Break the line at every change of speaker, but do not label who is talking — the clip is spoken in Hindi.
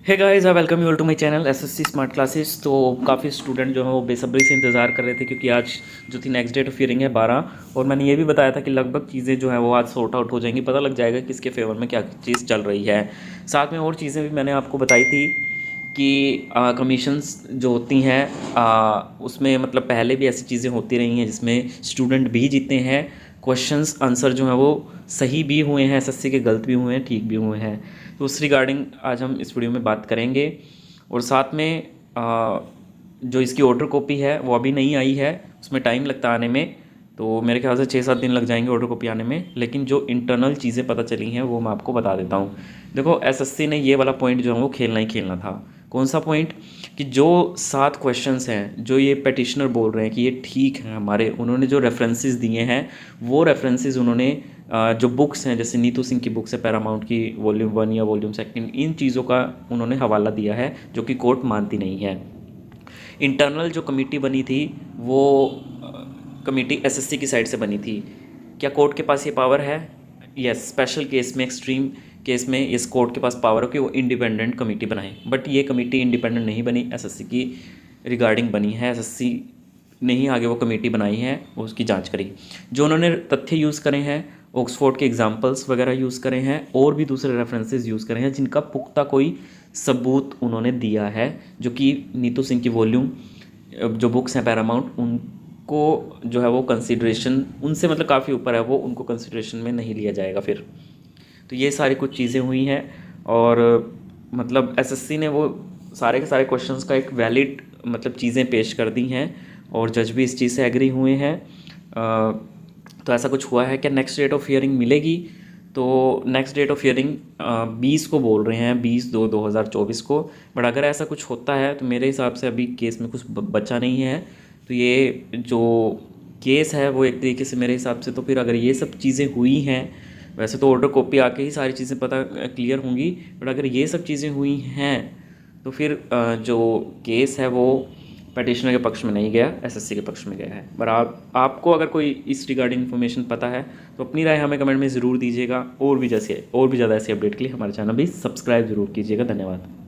Hey guys, I welcome you all to my channel SSC smart classes. तो काफ़ी स्टूडेंट जो हैं वो बेसब्री से इंतज़ार कर रहे थे, क्योंकि आज जो थी नेक्स्ट डेट ऑफ हियरिंग है 12, और मैंने ये भी बताया था कि लगभग चीज़ें जो हैं वो आज सॉर्ट आउट हो जाएंगी, पता लग जाएगा कि किसके फेवर में क्या चीज़ चल रही है। साथ में और चीज़ें भी मैंने आपको बताई थी कि कमीशंस जो होती हैं उसमें मतलब पहले भी ऐसी चीज़ें होती रही हैं जिसमें स्टूडेंट भी जीते हैं, क्वेश्चंस आंसर जो हैं वो सही भी हुए हैं, एसएससी के गलत भी हुए हैं, ठीक भी हुए हैं। तो उस रिगार्डिंग आज हम इस वीडियो में बात करेंगे। और साथ में जो इसकी ऑर्डर कॉपी है वो अभी नहीं आई है, उसमें टाइम लगता है आने में, तो मेरे ख्याल से 6-7 दिन लग जाएंगे ऑर्डर कॉपी आने में। लेकिन जो इंटरनल चीज़ें पता चली हैं वो मैं आपको बता देता हूँ। देखो, एसएससी ने ये वाला पॉइंट जो है वो खेलना ही खेलना था। कौन सा पॉइंट? कि जो 7 क्वेश्चंस हैं जो ये पेटिशनर बोल रहे हैं कि ये ठीक हैं हमारे, उन्होंने जो रेफरेंसेस दिए हैं वो रेफरेंसेस उन्होंने जो बुक्स हैं, जैसे नीतू सिंह की बुक्स है पैरामाउंट की वॉल्यूम 1 या वॉल्यूम 2, इन चीज़ों का उन्होंने हवाला दिया है, जो कि कोर्ट मानती नहीं है। इंटरनल जो कमेटी बनी थी वो कमेटी एसएससी की साइड से बनी थी। क्या कोर्ट के पास ये पावर है? यस, स्पेशल केस में, एक्सट्रीम केस में इस कोर्ट के पास पावर हो कि वो इंडिपेंडेंट कमेटी बनाए। बट ये कमेटी इंडिपेंडेंट नहीं बनी, एसएससी की रिगार्डिंग बनी है। एसएससी ने ही आगे वो कमेटी बनाई है, वो उसकी जांच करी। जो उन्होंने तथ्य यूज़ करे हैं, ऑक्सफोर्ड के एग्जाम्पल्स वगैरह यूज़ करे हैं और भी दूसरे रेफरेंसेस यूज़ करे हैं, जिनका पुख्ता कोई सबूत उन्होंने दिया है, जो कि नीतू सिंह की वॉल्यूम जो बुक्स हैं पैरामाउंट, उनको जो है वो कंसिड्रेशन उनसे मतलब काफ़ी ऊपर है, वो उनको कंसिड्रेशन में नहीं लिया जाएगा फिर। तो ये सारी कुछ चीज़ें हुई हैं, और मतलब एसएससी ने वो सारे के सारे क्वेश्चंस का एक वैलिड मतलब चीज़ें पेश कर दी हैं, और जज भी इस चीज़ से एग्री हुए हैं। तो ऐसा कुछ हुआ है। क्या नेक्स्ट डेट ऑफ हियरिंग मिलेगी? तो नेक्स्ट डेट ऑफ हियरिंग 20 को बोल रहे हैं, 20/2/2024 को। बट अगर ऐसा कुछ होता है तो मेरे हिसाब से अभी केस में कुछ बचा नहीं है। तो ये जो केस है वो एक तरीके से मेरे हिसाब से, तो फिर अगर ये सब चीज़ें हुई हैं, वैसे तो ऑर्डर कॉपी आके ही सारी चीज़ें पता क्लियर होंगी, बट अगर ये सब चीज़ें हुई हैं तो फिर जो केस है वो पटिशनर के पक्ष में नहीं गया, एसएससी के पक्ष में गया है। पर आपको अगर कोई इस रिगार्डिंग इन्फॉर्मेशन पता है तो अपनी राय हमें कमेंट में ज़रूर दीजिएगा, और भी ज़्यादा ऐसे अपडेट के लिए हमारे चैनल भी सब्सक्राइब ज़रूर कीजिएगा। धन्यवाद।